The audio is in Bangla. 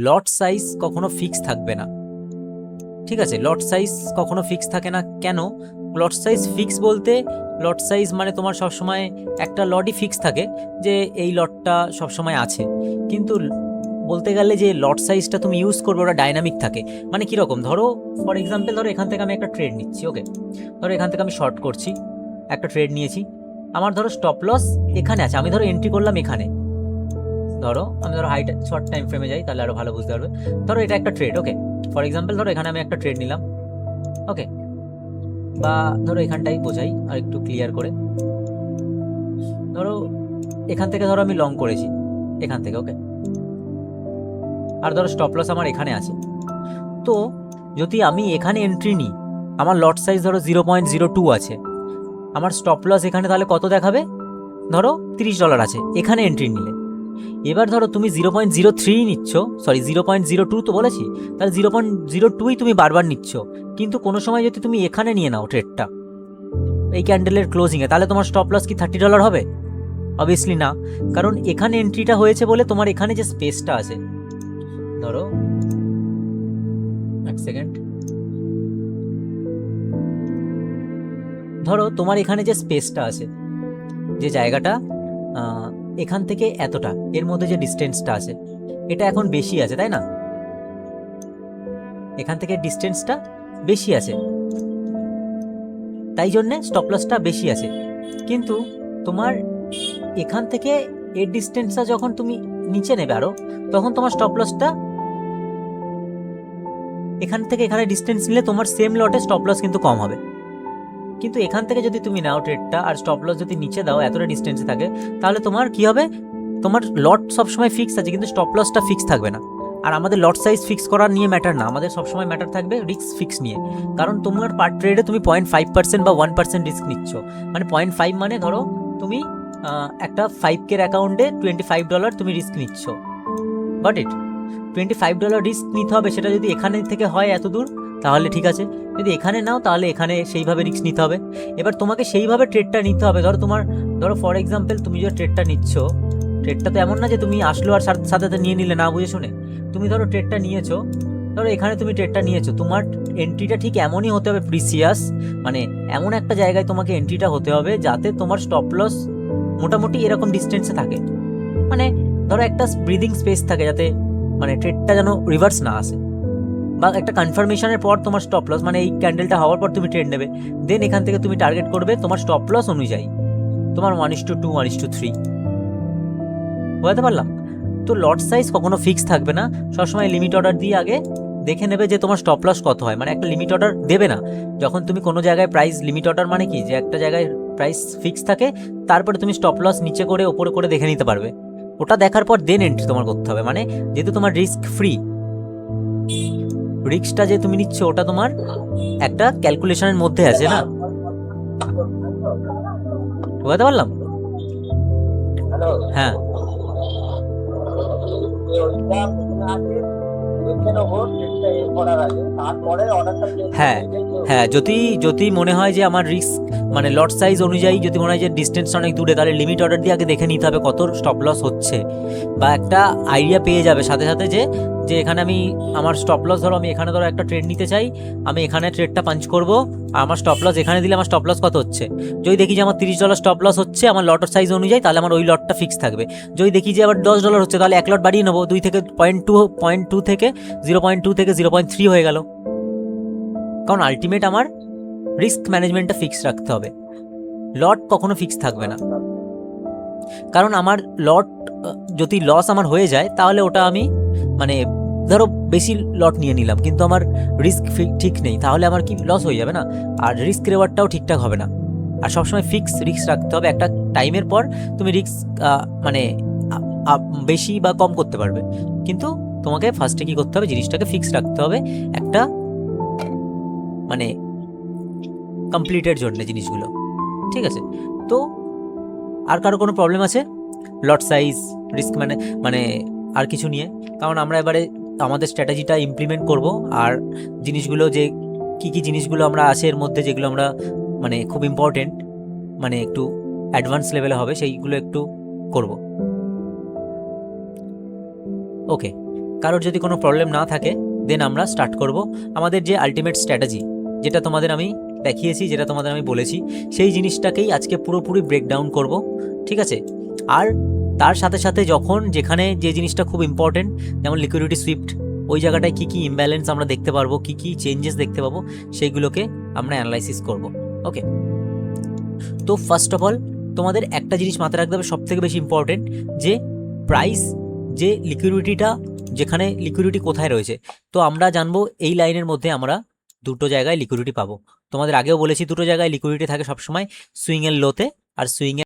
লট সাইজ কখনো ফিক্স থাকবে না, ঠিক আছে? লট সাইজ কখনো ফিক্স থাকে না। কেন লট সাইজ ফিক্স বলতে, লট সাইজ মানে তোমার সবসময় একটা লটই ফিক্স থাকে যে এই লটটা সবসময় আছে, কিন্তু বলতে গেলে যে লট সাইজটা তুমি ইউজ করবে ওটা ডাইনামিক থাকে। মানে কীরকম, ধরো ফর এক্সাম্পল ধরো এখান থেকে আমি একটা ট্রেড নিচ্ছি, ওকে? ধরো এখান থেকে আমি শর্ট করছি, একটা ট্রেড নিয়েছি, আমার ধরো স্টপ লস এখানে আছে, আমি ধরো এন্ট্রি করলাম এখানে, ধরো আমি ধরো হাইট শর্ট টাইম ফ্রেমে যাই তাহলে আরো ভালো বুঝতে পারবে। ধরো এটা একটা ট্রেড, ওকে? ফর এক্সাম্পল ধরো এখানে আমি একটা ট্রেড নিলাম, ওকে? বা ধরো এখানটাই বোঝাই আর একটু ক্লিয়ার করে, ধরো এখান থেকে ধরো আমি লং করেছি এখান থেকে, ওকে? আর ধরো স্টপ লস আমার এখানে আছে। তো যদি আমি এখানে এন্ট্রি নিই, আমার লট সাইজ ধরো 0.02 আছে, আমার স্টপ লস এখানে তাহলে কত দেখাবে? ধরো $30 আছে এখানে এন্ট্রি নিলে। এবার ধরো তুমি 0.03 নিচ্ছ, সরি 0.02 তো বলেছি, তাহলে 0.02ই তুমি বারবার নিচ্ছ, কিন্তু কোনো সময় যদি তুমি এখানে নিয়ে নাও ট্রেডটা এই ক্যান্ডেলের ক্লোজিংয়ে, তাহলে তোমার স্টপ লস কি $30 হবে? অবভিয়াসলি না, কারণ এখানে এন্ট্রিটা হয়েছে বলে তোমার এখানে যে স্পেসটা আছে, ধরো এক সেকেন্ড, ধরো তোমার এখানে যে স্পেসটা আছে, যে জায়গাটা এখান থেকে এতটা এর মধ্যে যে ডিস্টেন্সটা আছে, এটা এখন বেশি আছে, তাই না? এখান থেকে ডিস্টেন্সটা বেশি আছে, তাই জন্যে স্টপ লসটা বেশি আছে। কিন্তু তোমার এখান থেকে এর ডিস্টেন্সটা যখন তুমি নিচে নেবে আরো, তখন তোমার স্টপ লসটা এখান থেকে এখানে ডিস্টেন্স নিলে তোমার সেম লটে স্টপ লস কিন্তু কম হবে। কিন্তু এখান থেকে যদি তুমি নাও ট্রেডটা আর স্টপ লস যদি নিচে দাও এতটা ডিস্টেন্সে থাকে, তাহলে তোমার কি হবে? তোমার লট সবসময় ফিক্স আছে কিন্তু স্টপ লসটা ফিক্স থাকবে না। আর আমাদের লট সাইজ ফিক্স করার নিয়ে ম্যাটার না, আমাদের সবসময় ম্যাটার থাকবে রিস্ক ফিক্স নিয়ে। কারণ তোমার পার ট্রেডে তুমি 0.5% বা 1% রিস্ক নিচ্ছ, মানে 0.5 মানে ধরো তুমি একটা 5K অ্যাকাউন্টে $25 তুমি রিস্ক নিচ্ছ, বাট ইট $25 রিস্ক নিতে হবে, সেটা যদি এখানে থেকে হয় এত দূর তাহলে ঠিক আছে, যদি এখানে নাও তাহলে এখানে সেইভাবে রিস্ক নিতে হবে। এবার তোমাকে সেইভাবে ট্রেডটা নিতে হবে। ধরো ফর এক্সাম্পল তুমি যে ট্রেডটা নিচ্ছ, ট্রেডটা তো এমন না যে তুমি আসলো আর সাথে সাথে নিয়ে নিলে না বুঝে শুনে। তুমি ধরো ট্রেডটা নিয়েছো, ধরো এখানে তুমি ট্রেডটা নিয়েছো, তোমার এন্ট্রিটা ঠিক এমনই হতে হবে প্রিসিয়াস, মানে এমন একটা জায়গায় তোমাকে এন্ট্রিটা হতে হবে যাতে তোমার স্টপ লস মোটামুটি এরকম ডিস্টেন্সে থাকে, মানে ধরো একটা ব্রিদিং স্পেস থাকে যাতে মানে ট্রেডটা যেন রিভার্স না আসে, বা একটা কনফার্মেশনের পর তোমার স্টপ লস, মানে এই ক্যান্ডেলটা হওয়ার পর তুমি ট্রেড নেবে, দেন এখান থেকে তুমি টার্গেট করবে তোমার স্টপ লস অনুযায়ী, তোমার 1:2 1:3। বুঝতে পারলাম? তো লট সাইজ কখনো ফিক্স থাকবে না, সবসময় লিমিট অর্ডার দিয়ে আগে দেখে নেবে যে তোমার স্টপ লস কত হয়। মানে একটা লিমিট অর্ডার দেবে না যখন তুমি কোনো জায়গায় প্রাইস, লিমিট অর্ডার মানে কি, যে একটা জায়গায় প্রাইস ফিক্স থাকে, তারপরে তুমি স্টপ লস নিচে করে ওপরে করে দেখে নিতে পারবে, ওটা দেখার পর দেন এন্ট্রি তোমার করতে হবে। মানে যেহেতু তোমার রিস্ক ফ্রি, রিস্কটা যে তুমি নিচ্ছ ওটা তোমার একটা ক্যালকুলেশনের মধ্যে আছে না। বুঝতে পারলাম? হ্যাঁ হ্যাঁ হ্যাঁ, যদি যদি মনে হয় যে আমার রিস্ক মানে লট সাইজ অনুযায়ী যদি মনে হয় যে ডিস্টেন্স অনেক দূরে, তাহলে লিমিট অর্ডার দিয়ে আগে দেখে নিতে হবে কত স্টপ লস হচ্ছে, বা একটা আইডিয়া পেয়ে যাবে সাথে সাথে যে যে এখানে আমি আমার স্টপ লস, ধরো আমি এখানে ধরো একটা ট্রেড নিতে চাই, আমি এখানে ট্রেডটা পাঞ্চ করব, আর আমার স্টপ লস এখানে দিলে আমার স্টপ লস কত হচ্ছে, যদি দেখি যে আমার $30 স্টপ লস হচ্ছে আমার লটের সাইজ অনুযায়ী, তাহলে আমার ওই লটটা ফিক্স থাকবে। যদি দেখি যে আবার $10 হচ্ছে, তাহলে এক লট বাড়িয়ে নেবো, 2 থেকে 0.2 থেকে 0.2 থেকে 0.3 হয়ে গেল। কারণ আলটিমেট আমার রিস্ক ম্যানেজমেন্টটা ফিক্স রাখতে হবে, লট কখনো ফিক্স থাকবে না। কারণ আমার লট যদি লস আমার হয়ে যায় তাহলে ওটা আমি মানে ধরো বেশি লট নিয়ে নিলাম কিন্তু আমার রিস্ক ঠিক নেই, তাহলে আমার কি লস হয়ে যাবে না, আর রিস্ক রেওয়ার্ডটাও ঠিকঠাক হবে না। আর সবসময় ফিক্স রিস্ক রাখতে হবে, একটা টাইমের পর তুমি রিস্ক মানে বেশি বা কম করতে পারবে, কিন্তু তোমাকে ফার্স্টে কি করতে হবে, জিনিসটাকে ফিক্স রাখতে হবে একটা মানে কমপ্লিটের জন্য জিনিসগুলো, ঠিক আছে? তো আর কারো কোনো প্রবলেম আছে লট সাইজ, রিস্ক মানে আর কিছু নিয়ে? কারণ আমরা এবারে আমাদের স্ট্র্যাটেজিটা ইমপ্লিমেন্ট করব, আর জিনিসগুলো যে কি কি জিনিসগুলো আমরা আছে এর মধ্যে যেগুলো আমরা মানে খুব ইম্পর্টেন্ট, মানে একটু অ্যাডভান্স লেভেলে হবে, সেইগুলো একটু করব। ওকে, কারোর যদি কোনো প্রবলেম না থাকে দেন আমরা স্টার্ট করব আমাদের যে আলটিমেট স্ট্র্যাটেজি, যেটা তোমাদের আমি দেখিয়েছি, যেটা তোমাদের আমি বলেছি, সেই জিনিসটাকেই আজকে পুরোপুরি ব্রেকডাউন করব, ঠিক আছে? আর তার সাথে সাথে যখন যেখানে যে জিনিসটা খুব ইম্পর্টেন্ট, যেমন লিকুইডিটি সুইফট, ওই জায়গাটায় কী কী ইমব্যালেন্স আমরা দেখতে পারবো, কী কী চেঞ্জেস দেখতে পাবো, সেইগুলোকে আমরা অ্যানালাইসিস করব। ওকে, তো ফার্স্ট অফ অল তোমাদের একটা জিনিস মাথায় রাখতে হবে, সবথেকে বেশি ইম্পর্টেন্ট, যে প্রাইস, যে লিকুইডিটিটা, যেখানে লিকুইডিটি কোথায় রয়েছে। তো আমরা জানবো এই লাইনের মধ্যে আমরা দুটো জায়গায় লিকুইডিটি পাবো। তোমাদের আগেও বলেছি দুটো জায়গায় লিকুইডিটি থাকে সবসময়, সুইংয়ের লোতে আর সুইংয়ের